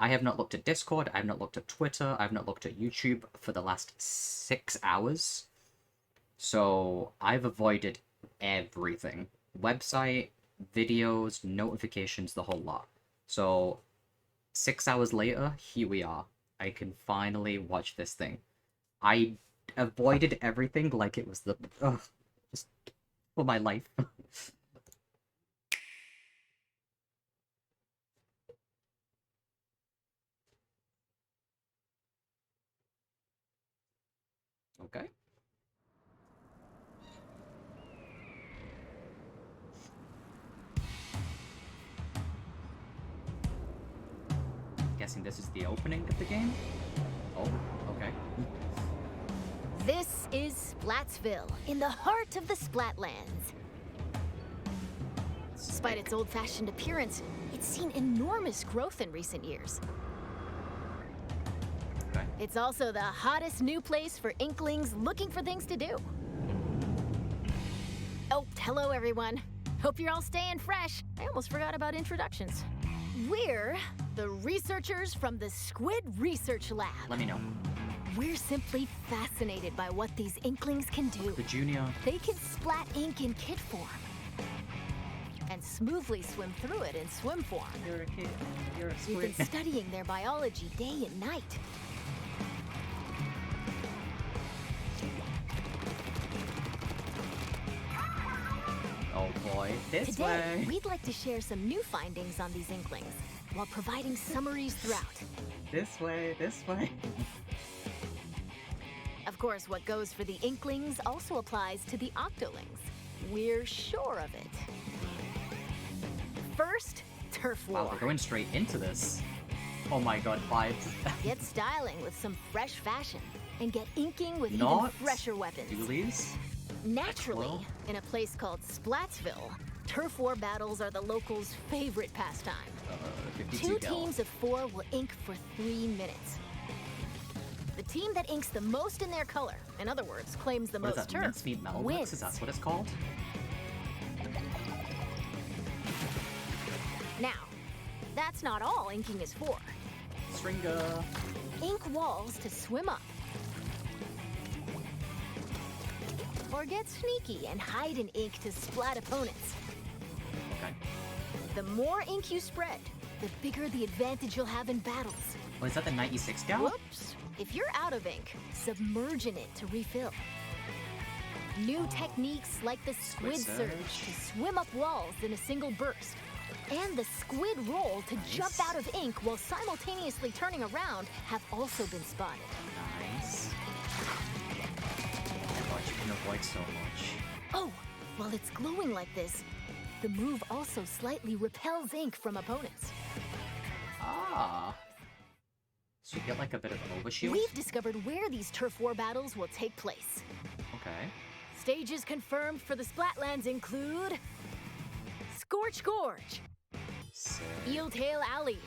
I have not looked at Discord, I have not looked at Twitter, I have not looked at YouTube for the last 6 hours. So I've avoided everything. Website, videos, notifications, the whole lot. So 6 hours later, here we are. I can finally watch this thing. I avoided everything like it was the... just for my life. Okay. Guessing this is the opening of the game? Oh, okay. This is Splatsville, in the heart of the Splatlands. Despite its old-fashioned appearance, it's seen enormous growth in recent years. Okay. It's also the hottest new place for Inklings looking for things to do. Oh, hello everyone. Hope you're all staying fresh. I almost forgot about introductions. We're the researchers from the Squid Research Lab. Let me know. We're simply fascinated by what these Inklings can do. The junior. They can splat ink in kit form and smoothly swim through it in swim form. You're a kid. You're a We've squid. been studying their biology day and night. Oh boy, this Today, way. we'd like to share some new findings on these Inklings while providing summaries throughout. This way, this way. Of course, what goes for the Inklings also applies to the Octolings. We're sure of it. First, turf war. Wow, we're going straight into this. Oh my god, vibes. Get styling with some fresh fashion and get inking with even Not fresher weapons. Doolies? Naturally, Well. in a place called Splatsville, turf war battles are the locals' favorite pastime. 52 Two cal. teams of 4 will ink for 3 minutes. The team that inks the most in their color, in other words, claims the What is most that, turf, mincemeat metalworks? wins. Is that what it's called? Now, that's not all inking is for. Stringer. Ink walls to swim up. Or get sneaky and hide in ink to splat opponents. Okay. The more ink you spread, the bigger the advantage you'll have in battles. Oh, is that the 96 gal? Whoops! If you're out of ink, submerge in it to refill. New techniques like the squid surge to swim up walls in a single burst. And the squid roll to jump out of ink while simultaneously turning around have also been spotted. Nice. Oh god, you can avoid so much. Oh, while it's glowing like this, the move also slightly repels ink from opponents. Ah. So you get like a bit of overshield? We've discovered where these turf war battles will take place. Okay. Stages confirmed for the Splatlands include Scorch Gorge, Sick. Eeltail Alley,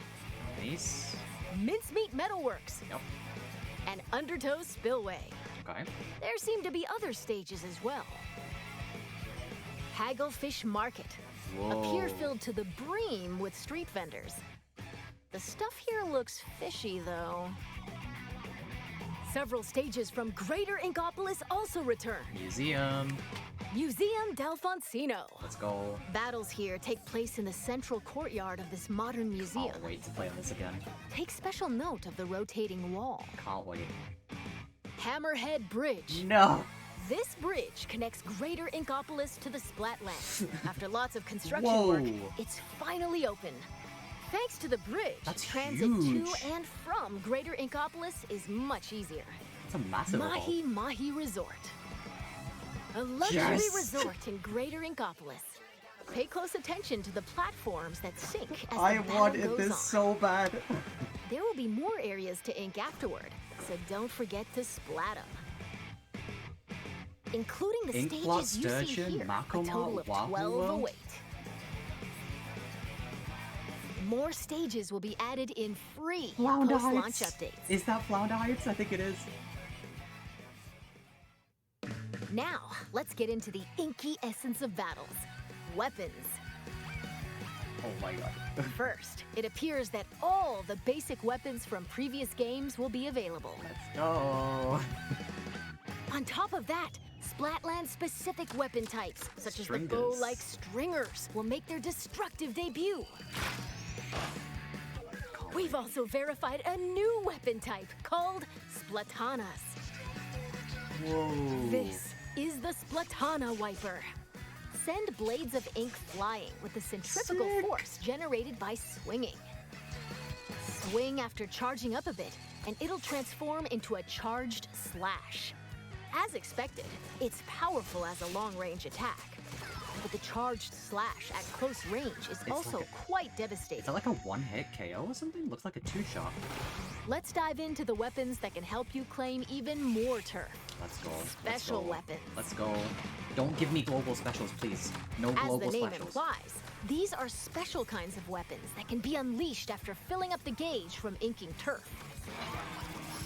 Nice. Mincemeat Metalworks, Yep. and Undertow Spillway. Okay. There seem to be other stages as well. Hagglefish Market, a pier Whoa. filled to the brim with street vendors. The stuff here looks fishy, though. Several stages from Greater Inkopolis also return. Museum. Museum Delfonsino. Let's go. Battles here take place in the central courtyard of this modern museum. Can't wait to play on this again. Take special note of the rotating wall. Can't wait. Hammerhead Bridge. No! This bridge connects Greater Inkopolis to the Splatlands. After lots of construction Whoa. work, it's finally open. Thanks to the bridge, That's transit huge. to and from Greater Inkopolis is much easier. It's a massive Mahi evolve. Mahi Resort. A luxury Yes. resort in Greater Inkopolis. Pay close attention to the platforms that sink as I the battle wanted goes this on. so bad. There will be more areas to ink afterward, so don't forget to splat them. Including the Ink stages blot, you see sturgeon, here, Makoma, a total of Wahoo 12 World? await. More stages will be added in free Flounder post-launch Heights. updates. Is that Flounder Heights? I think it is. Now, let's get into the inky essence of battles. Weapons. Oh my god. First, it appears that all the basic weapons from previous games will be available. Let's go. On top of that, Splatland-specific weapon types, such as the Stringers. bow-like stringers, will make their destructive debut. We've also verified a new weapon type called Splatanas. Whoa. This is the Splatana Wiper. Send blades of ink flying with the centrifugal Sick. force generated by swinging. Swing after charging up a bit, and it'll transform into a charged slash. As expected, it's powerful as a long-range attack. But the charged slash at close range is also like quite Is devastating. that like a one-hit KO or something? Looks like a two-shot. Let's dive into the weapons that can help you claim even more turf. Let's go. Special weapons. Let's go. Don't give me global specials, please. No As the global name specials. implies, these are special kinds of weapons that can be unleashed after filling up the gauge from inking turf.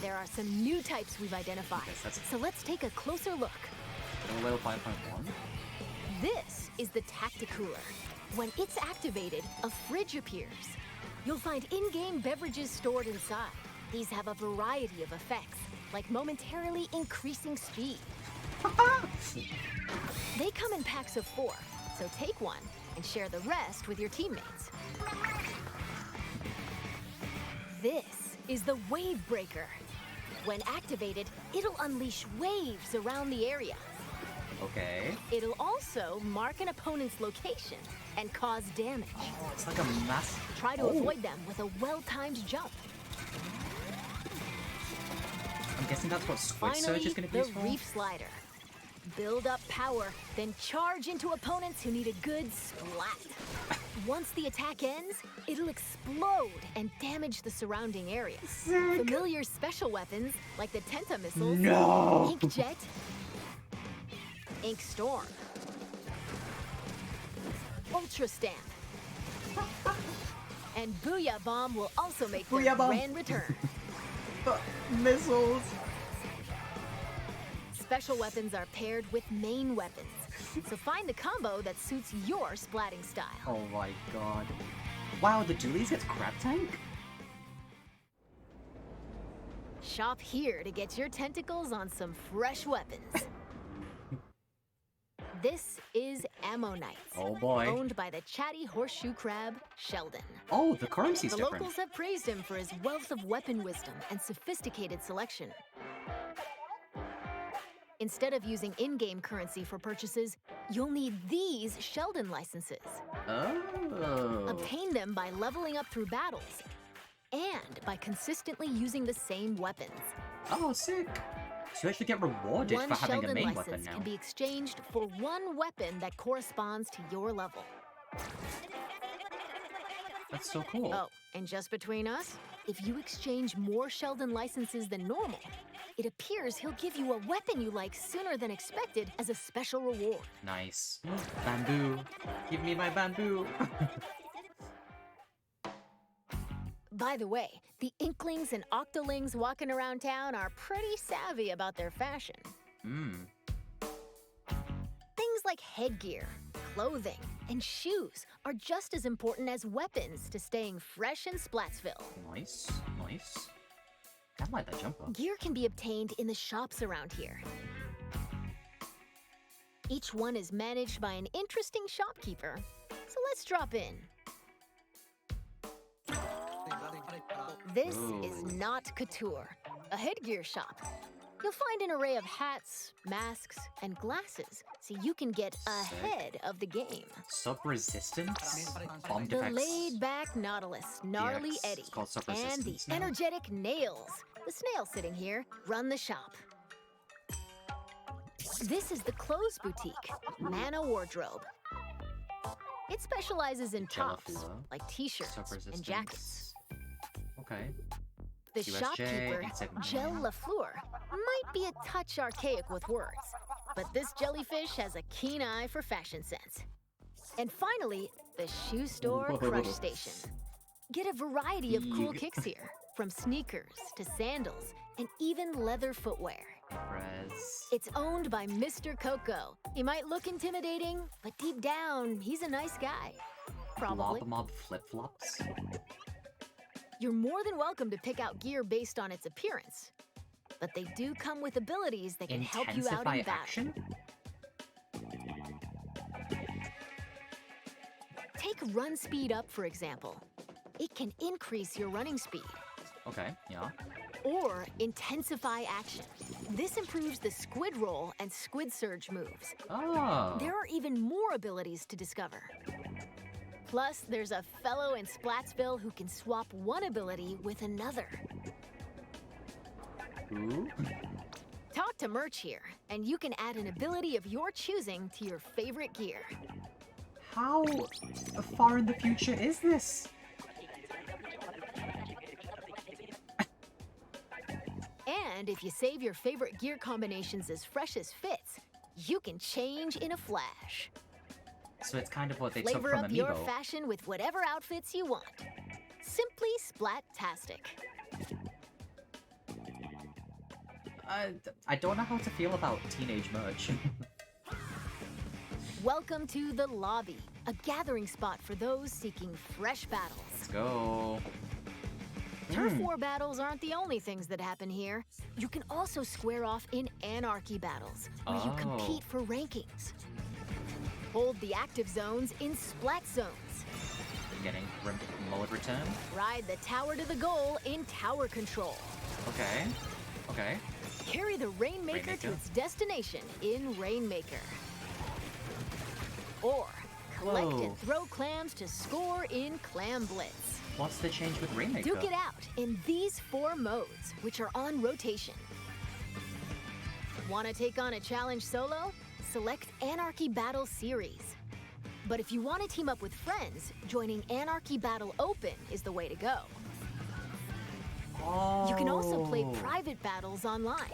There are some new types we've identified, Yes, that's- so let's take a closer look. Level 5.1. This is the Tacticooler. When it's activated, a fridge appears. You'll find in-game beverages stored inside. These have a variety of effects, like momentarily increasing speed. They come in packs of 4, so take one and share the rest with your teammates. This is the Wave Breaker. When activated, it'll unleash waves around the area. Okay. It'll also mark an opponent's location and cause damage. Oh, it's like a mass. Try to avoid them with a well-timed jump. I'm guessing that's what Squid Finally, Surge is going to be the used for. Reef Slider. Build up power, then charge into opponents who need a good splat. Once the attack ends, it'll explode and damage the surrounding area. Familiar special weapons, like the Tenta missiles, No! Ink Jet, Ink Storm, Ultra Stamp, and Booyah Bomb will also make their Booyah Bomb. grand return. Missiles. Special weapons are paired with main weapons, so find the combo that suits your splatting style. Oh my god. Wow, the Doolies gets Crab Tank? Shop here to get your tentacles on some fresh weapons. This is Ammonite, Oh boy. owned by the chatty horseshoe crab, Sheldon. Oh, the currency's The different. locals have praised him for his wealth of weapon wisdom and sophisticated selection. Instead of using in-game currency for purchases, you'll need these Sheldon licenses. Oh. Obtain them by leveling up through battles and by consistently using the same weapons. Oh, sick. So you actually get rewarded One for having a Sheldon main weapon license now. can be exchanged for one weapon that corresponds to your level. That's so cool. Oh, and just between us, if you exchange more Sheldon licenses than normal, it appears he'll give you a weapon you like sooner than expected as a special reward. Nice. Bamboo. Give me my bamboo. By the way, the Inklings and Octolings walking around town are pretty savvy about their fashion. Hmm. Things like headgear, clothing, and shoes are just as important as weapons to staying fresh in Splatsville. Nice. Nice. I like that jumper. Gear can be obtained in the shops around here. Each one is managed by an interesting shopkeeper. So let's drop in. This is Ooh. not Couture, a headgear shop. You'll find an array of hats, masks, and glasses, so you can get ahead of the game. Sub-resistance? Bomb The defects. laid-back Nautilus, Gnarly DX. Eddie, It's called and the sub-resistance now. energetic Nails, the snail sitting here, run the shop. This is the Clothes Boutique, Mana Wardrobe. It specializes in tops, Jelafua. like t-shirts Sub-resistance. and jackets. Okay. The USJ, shopkeeper, Insect Gel Man. LaFleur, might be a touch archaic with words, but this jellyfish has a keen eye for fashion sense. And finally, the shoe store Crush Whoa. Station. Get a variety of cool Eek. kicks here, from sneakers to sandals and even leather footwear. Prez. It's owned by Mr. Coco. He might look intimidating, but deep down, he's a nice guy. Probably. Blob Mob flip-flops? You're more than welcome to pick out gear based on its appearance, but they do come with abilities that can help you out in battle. Action? Take run speed up, for example. It can increase your running speed. Okay, yeah. Or intensify action. This improves the squid roll and squid surge moves. Oh. There are even more abilities to discover. Plus, there's a fellow in Splatsville who can swap one ability with another. Who? Talk to Merch here, and you can add an ability of your choosing to your favorite gear. How far in the future is this? And if you save your favorite gear combinations as fresh as fits, you can change in a flash. So it's kind of what they took Flavor from up your Amiibo. fashion with whatever outfits you want. Simply Splat-tastic. I don't know how to feel about teenage merch. Welcome to the lobby, a gathering spot for those seeking fresh battles. Let's go. Turf war battles aren't the only things that happen here. You can also square off in Anarchy battles, where you compete for rankings. Hold the active zones in Splat zones. Getting mode return. Ride the tower to the goal in tower control. Okay. Okay. Carry the Rainmaker to its destination in Rainmaker. Or collect and throw clams to score in Clam Blitz. What's the change with Rainmaker? Duke it out in these 4 modes, which are on rotation. Want to take on a challenge solo? Select Anarchy Battle Series. But if you want to team up with friends, joining Anarchy Battle Open is the way to go. Oh. You can also play private battles online.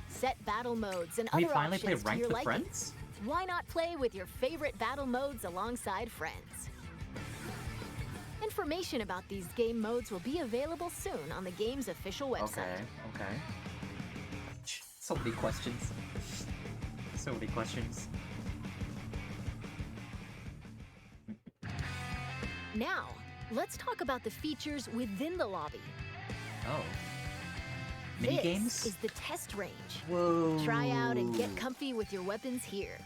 Set battle modes and Can we other finally play options to ranked your with liking. friends? Why not play with your favorite battle modes alongside friends? Information about these game modes will be available soon on the game's official website. Okay, okay. So many questions. So many questions. Now, let's talk about the features within the lobby. Oh. Mini games? This is the test range. Whoa. Try out and get comfy with your weapons here.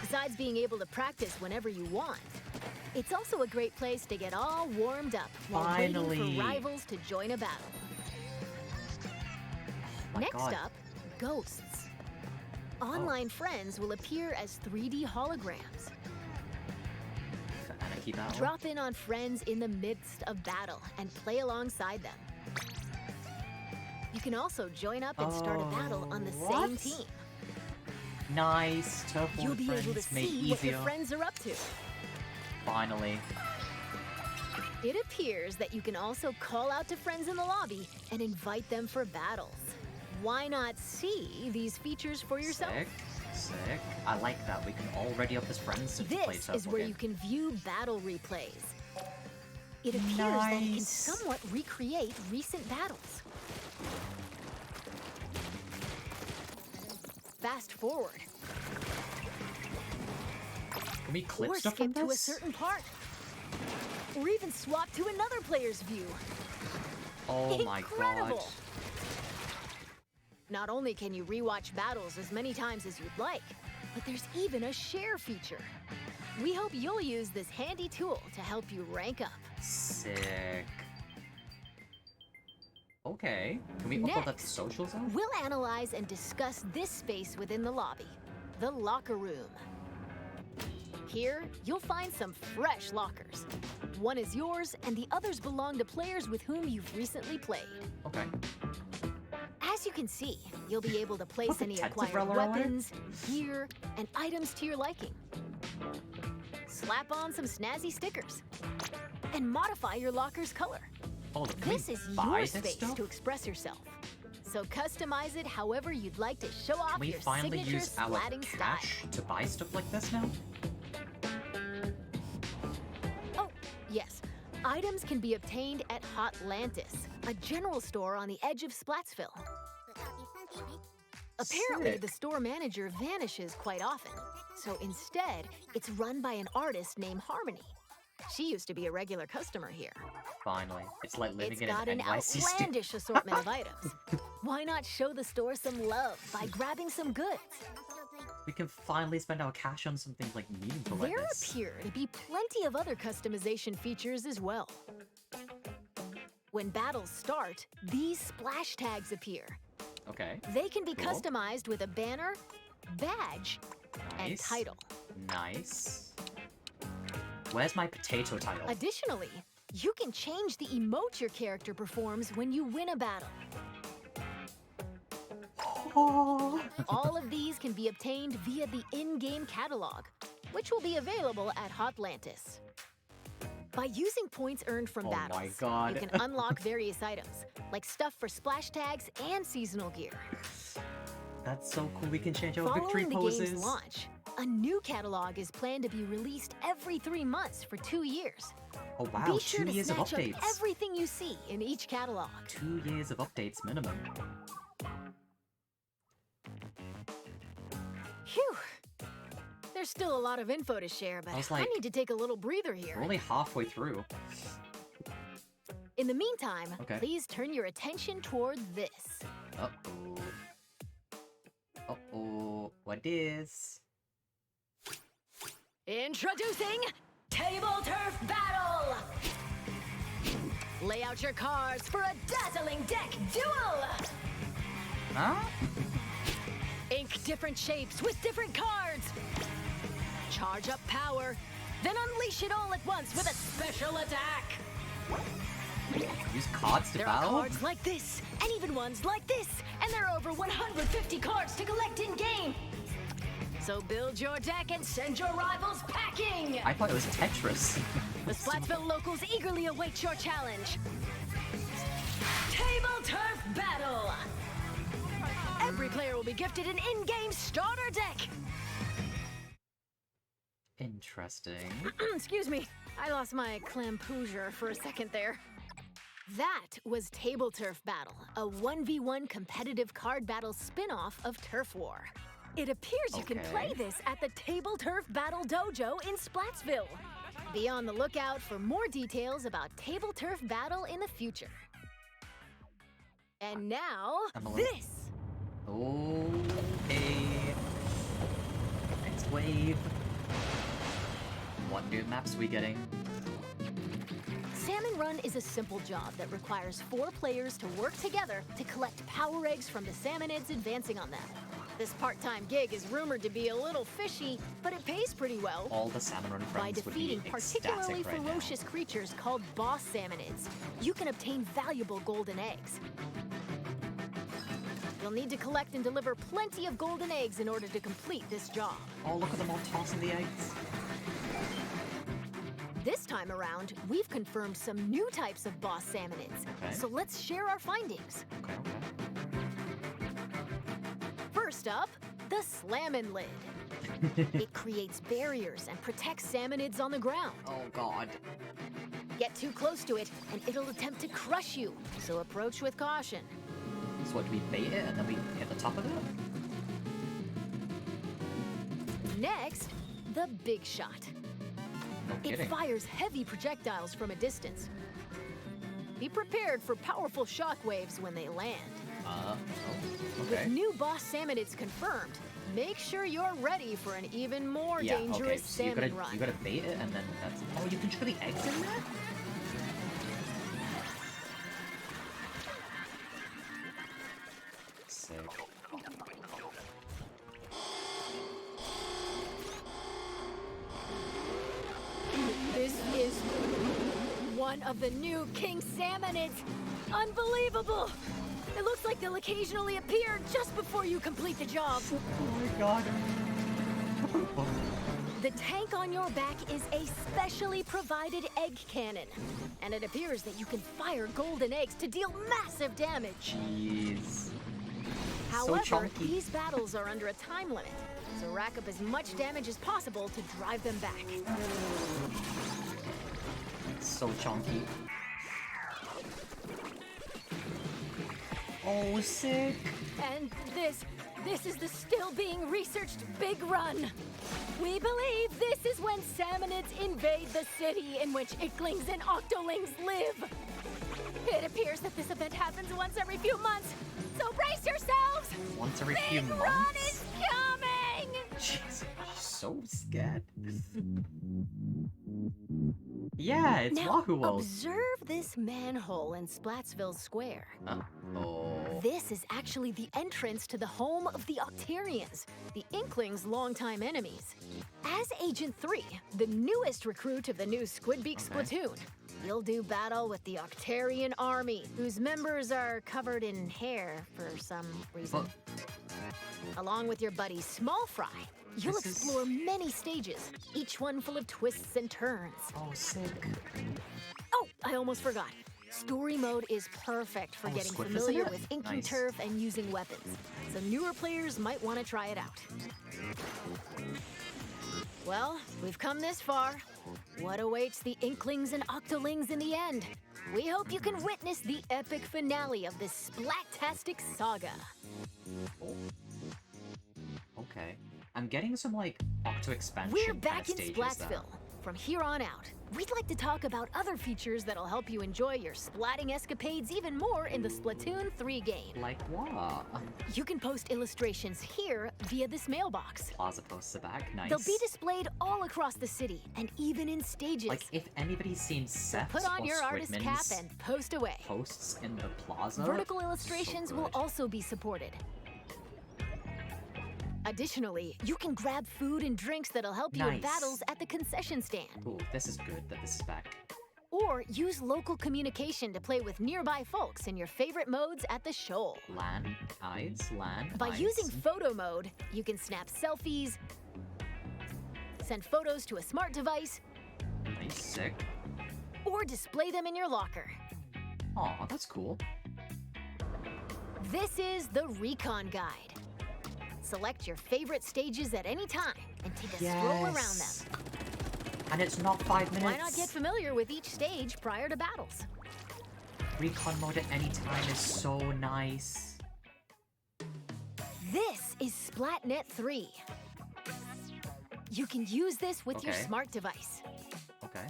Besides being able to practice whenever you want, it's also a great place to get all warmed up while waiting for rivals to join a battle. Next up, ghosts. Online friends will appear as 3D holograms. For Anarchy Battle? Drop in on friends in the midst of battle and play alongside them. You can also join up and start a battle on the same team. Nice. Turf You'll be able to see what your friends are up to. Finally. It appears that you can also call out to friends in the lobby and invite them for battles. Why not see these features for yourself? Sick. Sick. I like that. We can already up as friends to play This is where you can view battle replays. It appears that it can somewhat recreate recent battles. Fast forward. Can we clip Or stuff skip from to a this? certain part. Or even swap to another player's view. Oh my Incredible. god. Not only can you rewatch battles as many times as you'd like, but there's even a share feature. We hope you'll use this handy tool to help you rank up. Sick. Okay. Can we upload that to social zone? We'll analyze and discuss this space within the lobby, the locker room. Here, you'll find some fresh lockers. One is yours, and the others belong to players with whom you've recently played. Okay. As you can see, you'll be able to place What's a any Tenta acquired umbrella on it? weapons, gear, and items to your liking. Slap on some snazzy stickers. And modify your locker's color. Oh, can This we is buy your this space stuff? to express yourself. So customize it however you'd like to show off Can we your finally signature use our splatting cash style. to buy stuff like this now? Oh, yes. Items can be obtained at Hotlantis, a general store on the edge of Splatsville. Apparently, Sick. the store manager vanishes quite often, so instead, it's run by an artist named Harmony. She used to be a regular customer here. Finally. It's like living It's in got an an NYC outlandish assortment of items. Why not show the store some love by grabbing some goods? We can finally spend our cash on something like meaningful like There this. appear to be plenty of other customization features as well. When battles start, these splash tags appear. Okay. They can be Cool. customized with a banner, badge, and Nice. title. Nice. Where's my potato title? Additionally, you can change the emote your character performs when you win a battle. Oh. All of these can be obtained via the in-game catalog, which will be available at Hotlantis. By using points earned from Oh my battles, God. you can unlock various items, like stuff for splash tags and seasonal gear. That's so cool. We can change our victory Following the poses. game's launch, a new catalog is planned to be released every 3 months for 2 years. Oh wow, Be sure 2 to years of snatch up updates. everything you see in each catalog. 2 years of updates minimum. Phew! There's still a lot of info to share, but I was I like- need to take a little breather We're here. only halfway through. In the meantime, Okay. please turn your attention toward this. Uh-oh. Uh-oh. What is? Introducing Table Turf Battle! Lay out your cards for a dazzling deck duel! Huh? Ink different shapes with different cards! Charge up power, then unleash it all at once with a special attack! Use cards to There are battle? cards like this, and even ones like this, and there are over 150 cards to collect in-game! So build your deck and send your rivals packing! I thought it was Tetris. The Splatsville locals eagerly await your challenge. Table Turf Battle! Every player will be gifted an in-game starter deck! Interesting. Excuse me, I lost my clampoosier for a second there. That was Table Turf Battle, a 1v1 competitive card battle spin-off of Turf War. It appears you can Okay. play this at the Table Turf Battle Dojo in Splatsville. Be on the lookout for more details about Table Turf Battle in the future. And now, Emily. this! Okay. Next wave. What new maps we getting? Salmon Run is a simple job that requires 4 players to work together to collect power eggs from the salmonids advancing on them. This part-time gig is rumored to be a little fishy, but it pays pretty well. All the Salmon Run By friends would be defeating particularly ecstatic right now. ferocious creatures called boss salmonids, you can obtain valuable golden eggs. You'll need to collect and deliver plenty of golden eggs in order to complete this job. Oh, look at them all tossing the eggs. This time around, we've confirmed some new types of boss salmonids. Okay. So let's share our findings. Okay, okay. First up, the Slammin' Lid. It creates barriers and protects salmonids on the ground. Oh god. Get too close to it, and it'll attempt to crush you, so approach with caution. So what, do we bait it and then we hit the top of it? Next, the Big Shot. No It kidding. fires heavy projectiles from a distance. Be prepared for powerful shockwaves when they land. Oh, With okay. new boss salmonids confirmed, make sure you're ready for an even more Yeah, dangerous okay. So you salmon gotta, run. you gotta bait it and then that's... Oh, you can throw the eggs in there? Sick. This is one of the new king salmonids. Unbelievable! It looks like they'll occasionally appear just before you complete the job. Oh my god. The tank on your back is a specially provided egg cannon, and it appears that you can fire golden eggs to deal massive damage. Jeez. However, chunky. these battles are under a time limit, so rack up as much damage as possible to drive them back. So chunky. Oh, sick. And this is the still being researched big run. We believe this is when salmonids invade the city in which icklings and octolings live. It appears that this event happens once every few months, so brace yourselves! Once every few Big months? Run is coming! Jeez, I'm so scared. Yeah, it's Now, Wahoo World. observe this manhole in Splatsville Square. Oh. This is actually the entrance to the home of the Octarians, the Inklings' longtime enemies. As Agent 3, the newest recruit of the new Squidbeak Splatoon, you'll do battle with the Octarian army, whose members are covered in hair for some reason. Along with your buddy Small Fry, you'll explore many stages, each one full of twists and turns. Oh, sick. Oh, I almost forgot. Story mode is perfect for getting Squiff, familiar isn't it? with inking Nice. turf and using weapons, so newer players might want to try it out. Well, we've come this far. What awaits the Inklings and Octolings in the end? We hope you can witness the epic finale of this Splat-tastic saga. Okay. I'm getting some, like, Octo expansion We're kind back of in stages Splatsville. From here on out, we'd like to talk about other features that'll help you enjoy your splatting escapades even more in the Splatoon 3 game. Like what? You can post illustrations here via this mailbox. Plaza poster back, nice. They'll be displayed all across the city and even in stages. Like, if anybody's seen Seth's Put on or your artist cap Squidman's and post away. posts in the plaza, Vertical illustrations so will good. also be supported. Additionally, you can grab food and drinks that'll help you in Nice. battles at the concession stand. Ooh, this is good that this is back. Or use local communication to play with nearby folks in your favorite modes at the shoal. LAN, eyes, LAN, By eyes. using photo mode, you can snap selfies, send photos to a smart device, Nice, sick. or display them in your locker. Aw, that's cool. This is the Recon Guide. Select your favorite stages at any time and take a stroll around them. And it's not 5 minutes. Why not get familiar with each stage prior to battles? Recon mode at any time is so nice. This is Splatnet 3. You can use this with your Okay. smart device. Okay.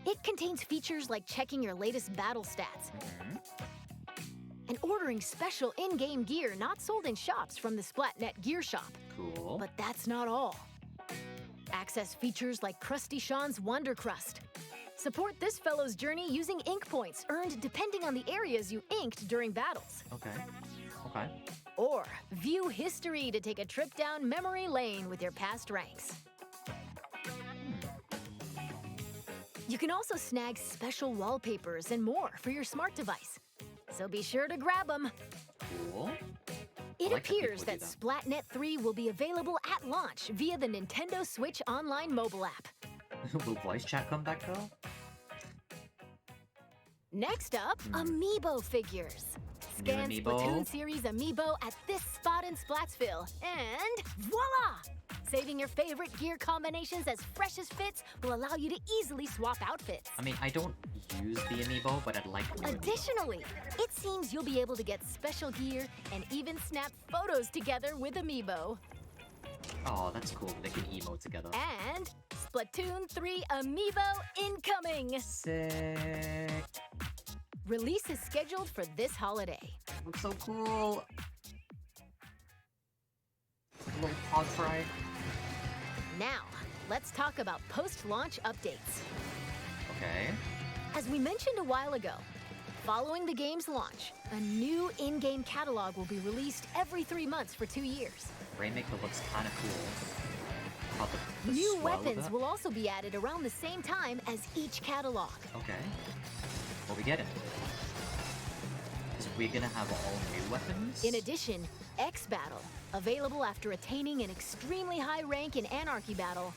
It contains features like checking your latest battle stats and ordering special in-game gear not sold in shops from the Splatnet Gear Shop. Cool. But that's not all. Access features like Krusty Sean's Wonder Crust. Support this fellow's journey using ink points earned depending on the areas you inked during battles. Okay. Okay. Or view history to take a trip down memory lane with your past ranks. You can also snag special wallpapers and more for your smart device. So be sure to grab them. Cool. It like that people appears do that that. Splatnet 3 will be available at launch via the Nintendo Switch Online mobile app. Will voice chat come back though? Next up, Amiibo figures. Scan amiibo. Splatoon series Amiibo at this spot in Splatsville, and voila! Saving your favorite gear combinations as fresh as fits will allow you to easily swap outfits. I mean, I don't use the amiibo, but I'd like to. Additionally, it seems you'll be able to get special gear and even snap photos together with Amiibo. Oh, that's cool. They can emote together. And Splatoon 3 Amiibo incoming! Sick. Release is scheduled for this holiday. Looks so cool. A little pod fry. Now, let's talk about post-launch updates. Okay. As we mentioned a while ago, following the game's launch, a new in-game catalog will be released every 3 months for 2 years. Rainmaker looks kind of cool. How the New swell of weapons it. will also be added around the same time as each catalog. Okay. What we getting? So we're gonna have all new weapons? In addition, X Battle, available after attaining an extremely high rank in Anarchy Battle,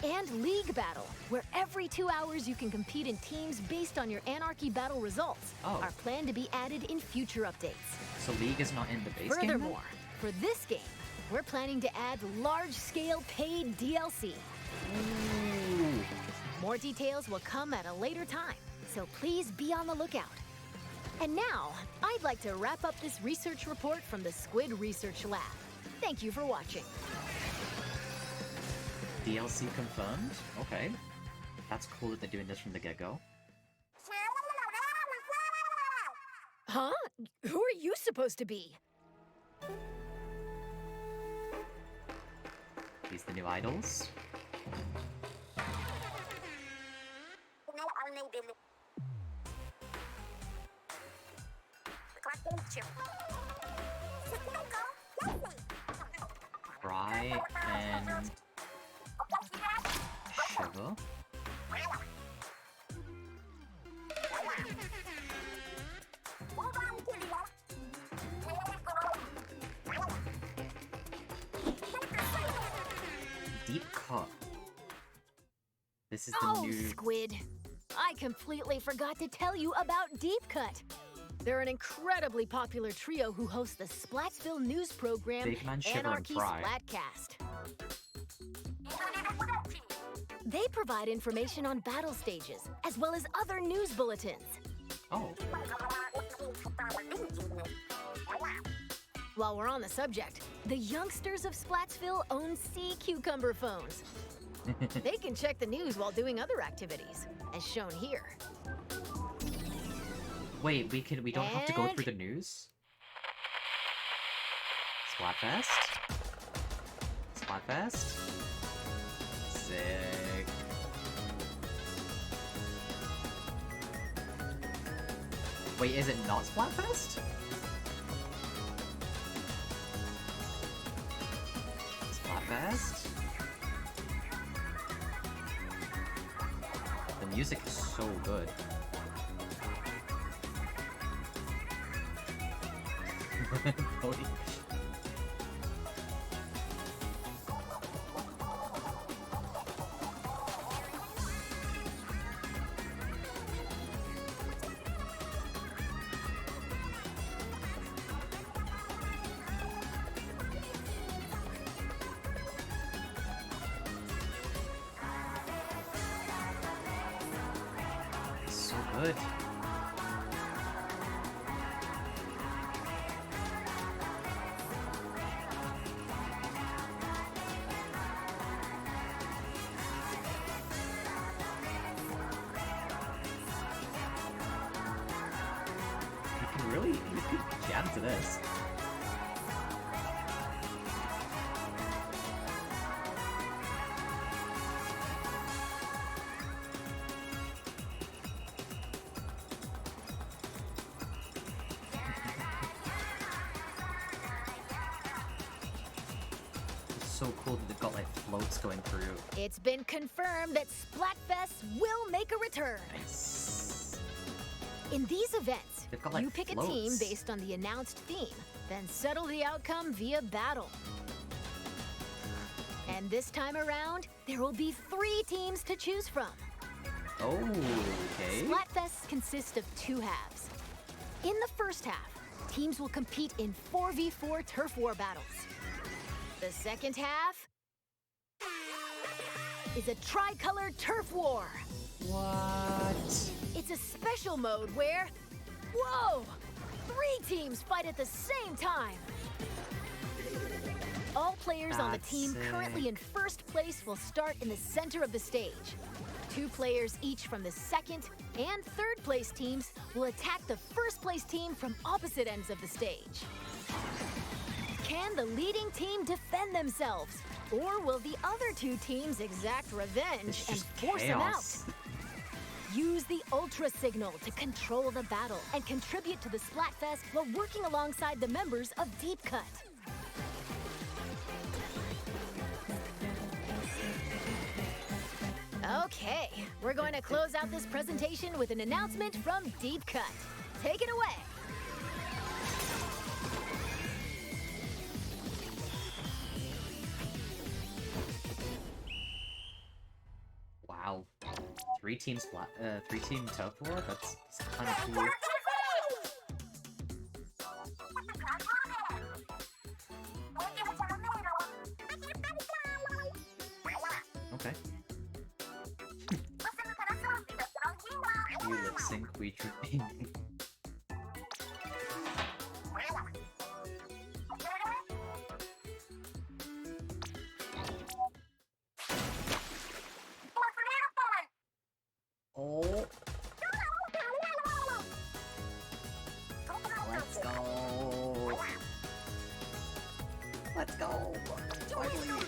and League Battle, where every 2 hours you can compete in teams based on your Anarchy Battle results, are planned to be added in future updates. So League is not in the base game? then? Furthermore, for this game, we're planning to add large-scale paid DLC. Ooh. More details will come at a later time, so please be on the lookout. And now, I'd like to wrap up this research report from the Squid Research Lab. Thank you for watching. DLC confirmed? Okay. That's cool that they're doing this from the get-go. Huh? Who are you supposed to be? These the new idols? Cry and Shiver. Deep Cut. This is the Oh, new... Squid. I completely forgot to tell you about Deep Cut. They're an incredibly popular trio who host the Splatsville news program Big Man, Shiver, and Anarchy Cry. Splatcast. They provide information on battle stages, as well as other news bulletins. Oh. While we're on the subject, the youngsters of Splatsville own sea cucumber phones. They can check the news while doing other activities, as shown here. Wait, we don't have to go And- through the news? Splatfest? Splatfest? Sick. Wait, is it not Splatfest? Splatfest? The music is so good. Cody. So good. You could jam to this. It's so cool that they've got like floats going through. It's been confirmed that Splatfest will make a return. Nice. In these events, They've got, like, you pick a floats. team based on the announced theme, then settle the outcome via battle. And this time around, there will be 3 teams to choose from. Oh, okay. Splatfests consist of 2 halves. In the first half, teams will compete in 4v4 turf war battles. The second half is a tricolored turf war. What? It's a special mode where, whoa, 3 teams fight at the same time. All players on the That's team sick. currently in first place will start in the center of the stage. 2 players each from the second and third place teams will attack the first place team from opposite ends of the stage. Can the leading team defend themselves? Or will the other 2 teams exact revenge It's and just force chaos. them out? Use the Ultra Signal to control the battle and contribute to the Splatfest while working alongside the members of Deep Cut. Okay, we're going to close out this presentation with an announcement from Deep Cut. Take it away. Wow. 3 teams 3-team turf war? That's kind of cool. Okay. You lip sync, we tripping. Let's go! Finally!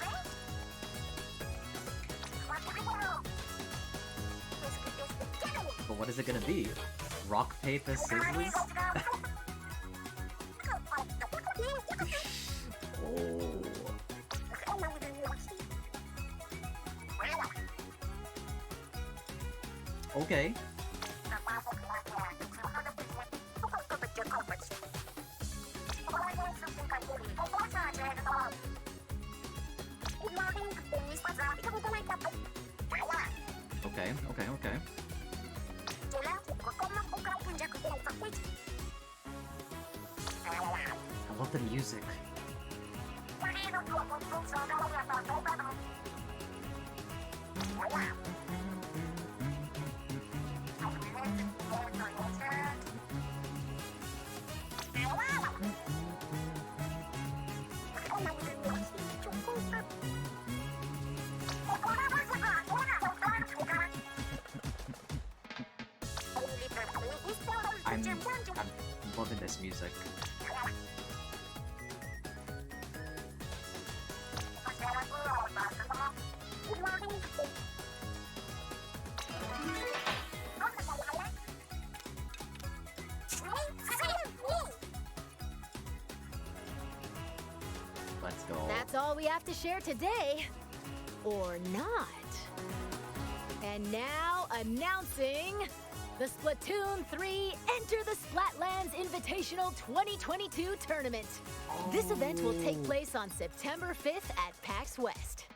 But what is it gonna be? Rock, paper, scissors? Oh. Okay. Okay, okay, okay. I love the music. I'm loving this music. Let's go. That's all we have to share today. Or not. And now, announcing the Splatoon 3 Enter the Splatlands Invitational 2022 Tournament. This event will take place on September 5th at PAX West.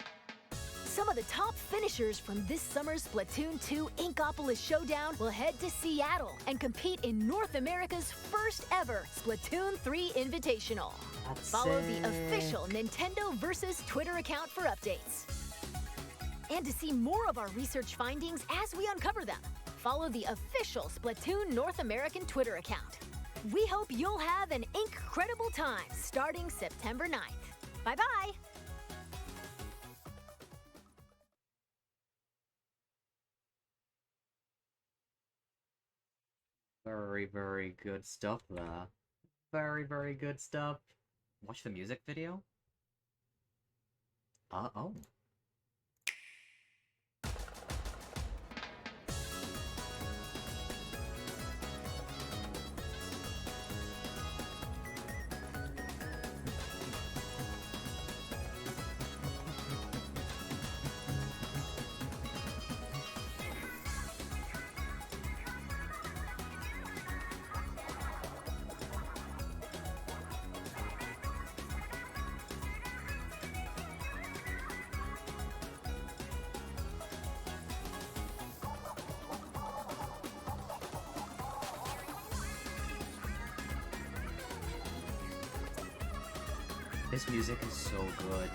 Some of the top finishers from this summer's Splatoon 2 Inkopolis Showdown will head to Seattle and compete in North America's first ever Splatoon 3 Invitational. That's Follow sick. the official Nintendo versus Twitter account for updates. And to see more of our research findings as we uncover them, follow the official Splatoon North American Twitter account. We hope you'll have an incredible time starting September 9th. Bye-bye! Very, very good stuff there. Very, very good stuff. Watch the music video? Oh. This music is so good.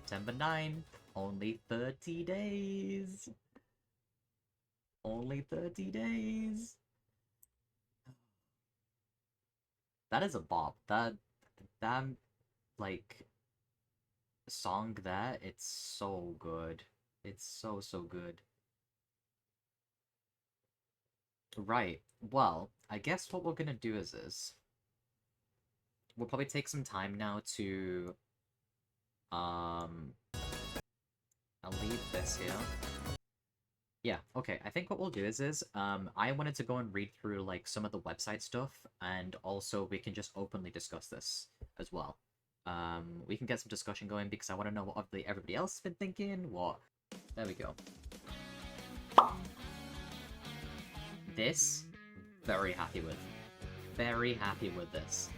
September 9th, only 30 days. Only 30 days. That is a bop. That like song that it's so good. It's so good. Right. Well, I guess what we're gonna do is this. We'll probably take some time now to I'll leave this here. Yeah, okay. I think what we'll do is I wanted to go and read through like some of the website stuff, and also we can just openly discuss this as well. We can get some discussion going because I want to know what everybody else has been thinking. What? There we go. This, very happy with. Very happy with this.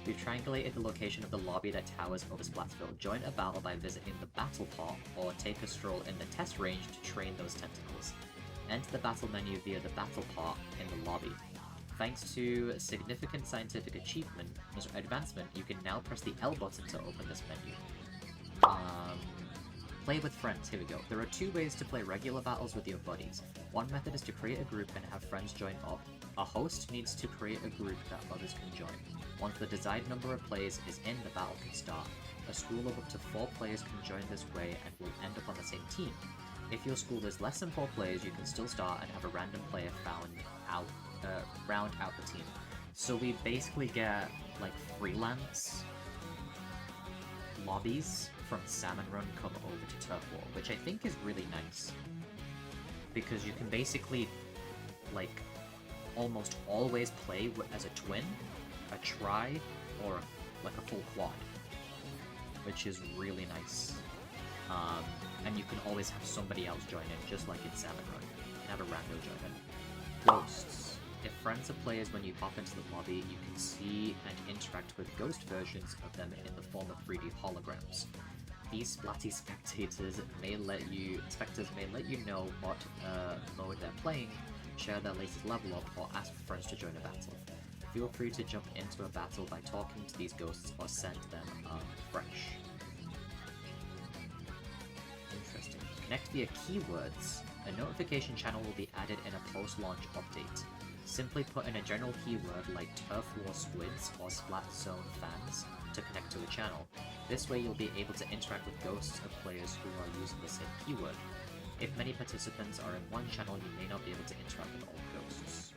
We've triangulated the location of the lobby that towers over Splatsville. Join a battle by visiting the battle pot, or take a stroll in the test range to train those tentacles. Enter the battle menu via the battle pot in the lobby. Thanks to significant scientific advancement, you can now press the L button to open this menu. Play with friends, here we go. There are 2 ways to play regular battles with your buddies. One method is to create a group and have friends join up. A host needs to create a group that others can join. Once the desired number of players is in, the battle can start. A school of up to 4 players can join this way and will end up on the same team. If your school is less than 4 players, you can still start and have a random player round out the team. So we basically get like freelance lobbies from Salmon Run come over to Turf War, which I think is really nice. Because you can basically, like, almost always play as a twin, a tri, or like a full quad. Which is really nice. And you can always have somebody else join in, just like in Salmon Run. You can have a rando join in. Ghosts. If friends are players when you pop into the lobby, you can see and interact with ghost versions of them in the form of 3D holograms. These splatty spectators may let you know what mode they're playing, share their latest level up, or ask friends to join a battle. Feel free to jump into a battle by talking to these ghosts or send them fresh. Interesting. Connect via keywords. A notification channel will be added in a post-launch update. Simply put in a general keyword like Turf War Squids or Splat Zone Fans to connect to a channel. This way you'll be able to interact with ghosts of players who are using the same keyword. If many participants are in one channel, you may not be able to interact with all ghosts.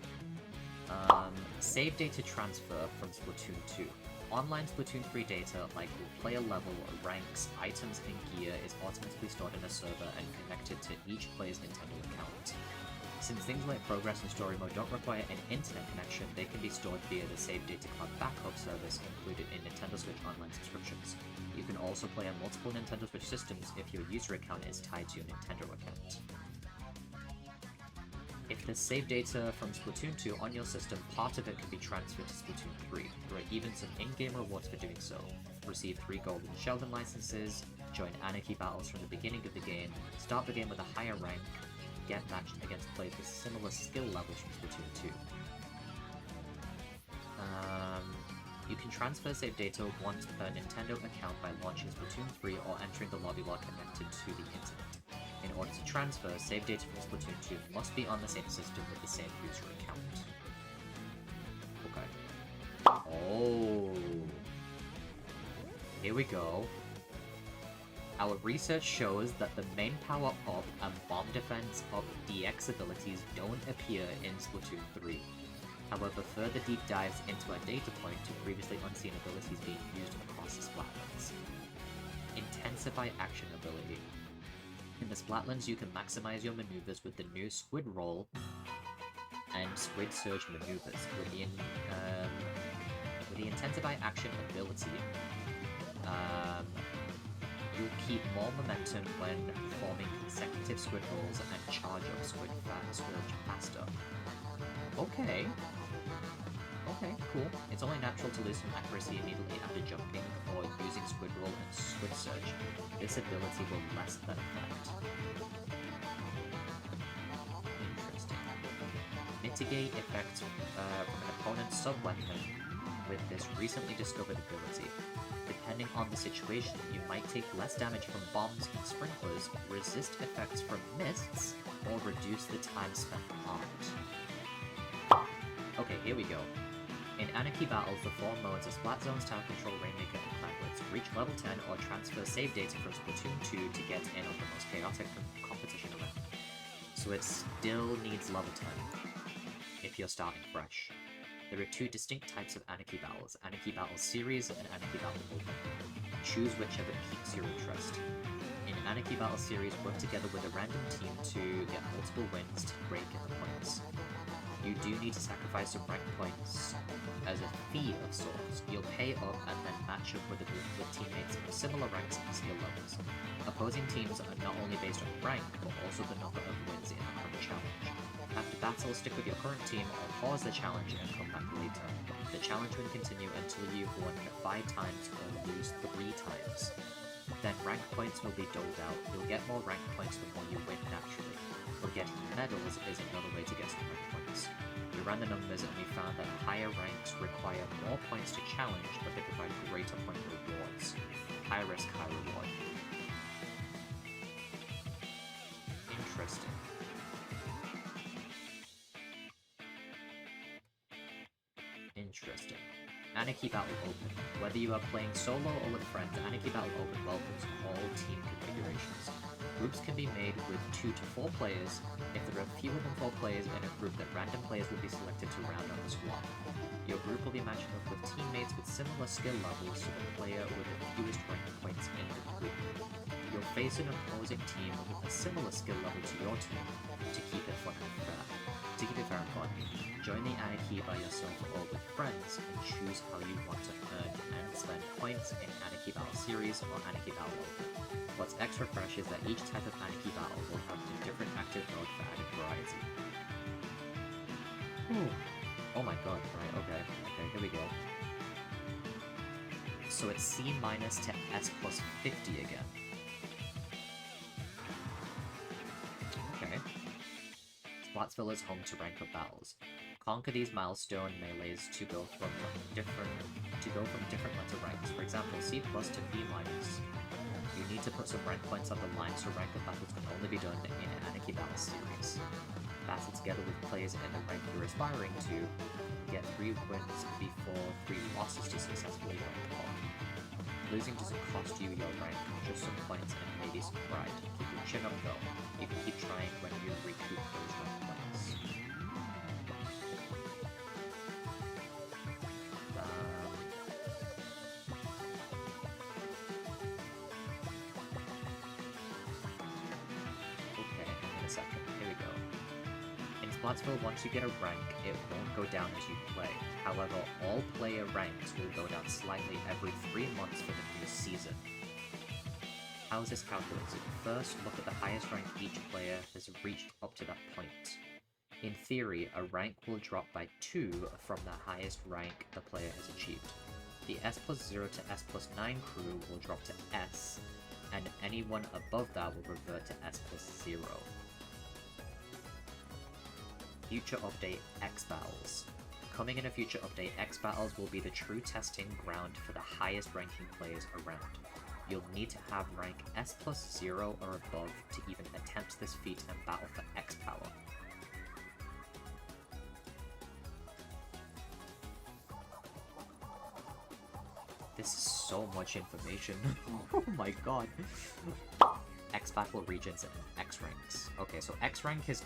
Save data transfer from Splatoon 2. Online Splatoon 3 data, like player level, ranks, items, and gear, is automatically stored in a server and connected to each player's Nintendo account. Since things like progress and story mode don't require an internet connection, they can be stored via the Save Data Cloud backup service included in Nintendo Switch Online subscriptions. You can also play on multiple Nintendo Switch systems if your user account is tied to your Nintendo account. If there's save data from Splatoon 2 on your system, part of it can be transferred to Splatoon 3. There are even some in-game rewards for doing so. Receive 3 Golden Sheldon licenses, join Anarchy battles from the beginning of the game, start the game with a higher rank, get matched against players with similar skill levels from Splatoon 2. You can transfer save data once per Nintendo account by launching Splatoon 3 or entering the lobby while connected to the internet. In order to transfer, save data from Splatoon 2 must be on the same system with the same user account. Okay. Oh. Here we go. Our research shows that the main power up and bomb defense up DX abilities don't appear in Splatoon 3. However, further deep dives into our data point to previously unseen abilities being used across the Splatlands. Intensify action ability. In the Splatlands, you can maximize your maneuvers with the new Squid Roll and Squid Surge maneuvers. With the Intensify action ability, you'll keep more momentum when performing consecutive squid rolls and charge up Squid Surge faster. Okay. Okay, cool. It's only natural to lose some accuracy immediately after jumping or using Squid Roll and Squid Surge. This ability will lessen that effect. Interesting. Mitigate effects from an opponent's sub-weapon with this recently discovered ability. Depending on the situation, you might take less damage from bombs and sprinklers, resist effects from mists, or reduce the time spent armed. Okay, here we go. In Anarchy battles, the 4 modes are Splat Zones, Town Control, Rainmaker, and Cloudblitz. Reach level 10 or transfer save data from Splatoon 2 to get in on the most chaotic competition around. So it still needs level 10, if you're starting fresh. There are 2 distinct types of Anarchy battles, Anarchy Battle Series and Anarchy Battle Open. Choose whichever piques your interest. In Anarchy Battle Series work together with a random team to get multiple wins to break in the points. You do need to sacrifice some rank points as a fee of sorts. You'll pay up and then match up with teammates of similar ranks and skill levels. Opposing teams are not only based on rank, but also the number of wins in the current challenge. After battle, stick with your current team or pause the challenge and come back later. The challenge will continue until you've won 5 times or lose 3 times. Then rank points will be doled out. You'll get more rank points the more you win naturally. But getting medals is another way to get some rank points. We ran the numbers and we found that higher ranks require more points to challenge, but they provide greater point rewards. High risk, high reward. Interesting. Interesting. Anarchy Battle Open. Whether you are playing solo or with friends, Anarchy Battle Open welcomes all team configurations. Groups can be made with 2 to 4 players. If there are fewer than 4 players in a group, then random players will be selected to round out the squad. Your group will be matched up with teammates with similar skill levels to the player with the fewest rank points in the group. You'll face an opposing team with a similar skill level to your team to keep it fun and fair. To keep it fair and fun, join the Anarchy by yourself or with friends and choose how you want to earn and spend points in Anarchy Battle Series or Anarchy Battle Open. What's extra fresh is that each type of Anarchy Battle will have a different active mode for added variety. Oh my god, right, okay, here we go. So it's C- to S plus 50 again. Okay. Splatsville is home to rank up battles. Conquer these milestone melees to go from different letter ranks. For example, C+ to B-. You need to put some rank points on the line, so rank up battles can only be done in Anarchy Battle Series. Battle together with players in the rank you're aspiring to. Get 3 wins before 3 losses to successfully rank up. Losing doesn't cost you your rank, just some points and maybe some pride. Keep your chin up though. You can keep trying when you recoup those rank points. Okay, in a second. Here we go. In Splatsville, once you get a rank, it won't go down as you play. However, all player ranks will go down slightly every 3 months for the new season. How is this calculated? First, look at the highest rank each player has reached up to that point. In theory, a rank will drop by 2 from the highest rank the player has achieved. The S plus 0 to S plus 9 crew will drop to S, and anyone above that will revert to S plus 0. Future update X Battles. Coming in a future update, X Battles will be the true testing ground for the highest ranking players around. You'll need to have rank S plus 0 or above to even attempt this feat and battle for X power. This is so much information. Oh my god. X Battle regions and X ranks. Okay, so X rank is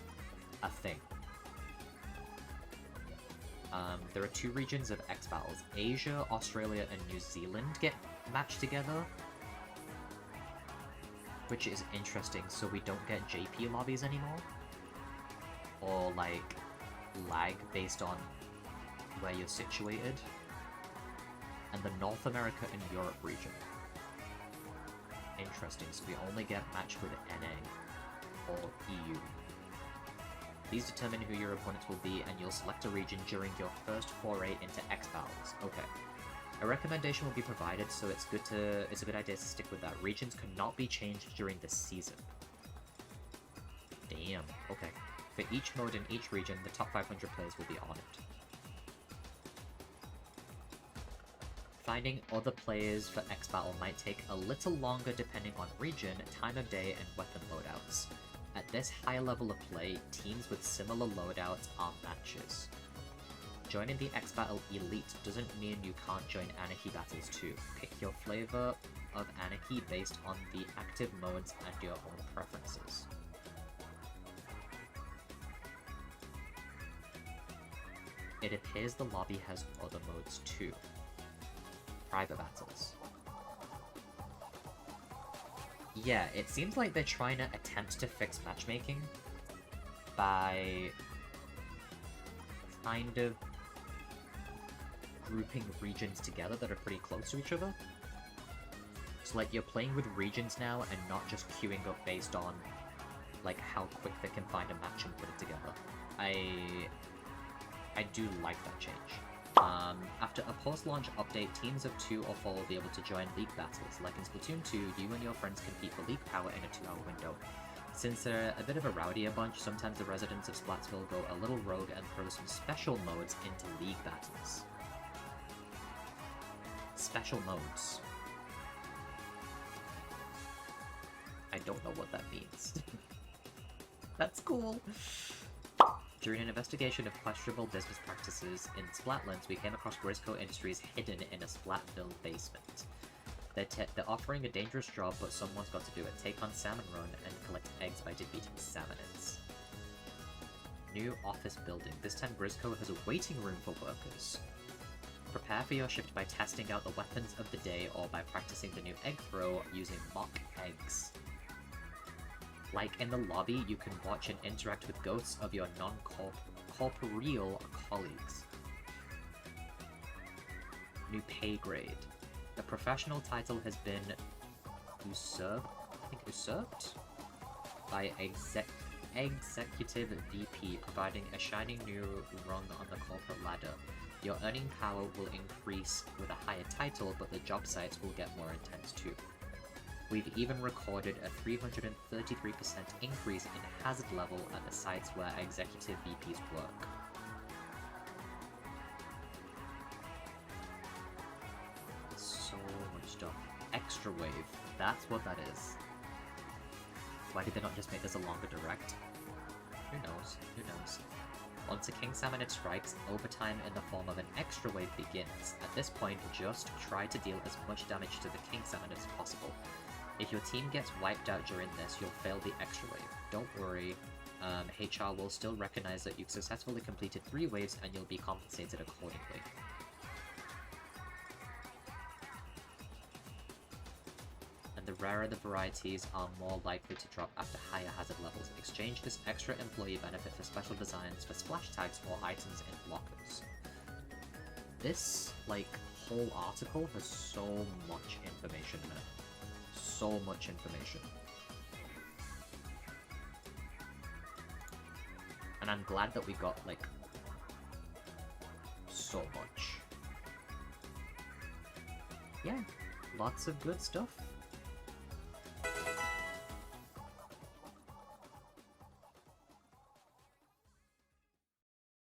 a thing. There are 2 regions of X Battles. Asia, Australia, and New Zealand get matched together. Which is interesting, so we don't get JP lobbies anymore. Or, like, lag based on where you're situated. And the North America and Europe region. Interesting, so we only get matched with NA or EU. These determine who your opponents will be, and you'll select a region during your first foray into X Battles. Okay. A recommendation will be provided, so it's a good idea to stick with that. Regions cannot be changed during the season. Damn. Okay. For each mode in each region, the top 500 players will be on it. Finding other players for X Battle might take a little longer depending on region, time of day, and weapon loadouts. At this high level of play, teams with similar loadouts are matches. Joining the X Battle Elite doesn't mean you can't join Anarchy Battles too. Pick your flavor of Anarchy based on the active modes and your own preferences. It appears the lobby has other modes too. Private battles. Yeah, it seems like they're trying to attempt to fix matchmaking by kind of grouping regions together that are pretty close to each other. So like you're playing with regions now and not just queuing up based on like how quick they can find a match and put it together. I do like that change. After a post-launch update, teams of 2 or 4 will be able to join league battles. Like in Splatoon 2, you and your friends compete for league power in a 2-hour window. Since they're a bit of a rowdier bunch, sometimes the residents of Splatsville go a little rogue and throw some special modes into league battles. Special modes. I don't know what that means. That's cool. During an investigation of questionable business practices in Splatlands, we came across Grisco Industries hidden in a Splatville basement. They're offering a dangerous job, but someone's got to do it. Take on Salmon Run and collect eggs by defeating Salmonids. New office building. This time Grisco has a waiting room for workers. Prepare for your shift by testing out the weapons of the day or by practicing the new egg throw using mock eggs. Like in the lobby, you can watch and interact with ghosts of your non-corporeal colleagues. New pay grade. The professional title has been usurped by Executive VP, providing a shining new rung on the corporate ladder. Your earning power will increase with a higher title, but the job sites will get more intense too. We've even recorded a 333% increase in hazard level at the sites where executive VPs work. So much stuff. Extra wave. That's what that is. Why did they not just make this a longer direct? Who knows? Who knows? Once a King Salmonid strikes, overtime in the form of an extra wave begins. At this point, just try to deal as much damage to the King Salmonid as possible. If your team gets wiped out during this, you'll fail the extra wave. Don't worry, HR will still recognize that you've successfully completed 3 waves and you'll be compensated accordingly. And the rarer the varieties are more likely to drop after higher hazard levels. Exchange this extra employee benefit for special designs for splash tags or items in blockers. This, like, whole article has so much information in it. So much information. And I'm glad that we got, like, so much. Yeah, lots of good stuff.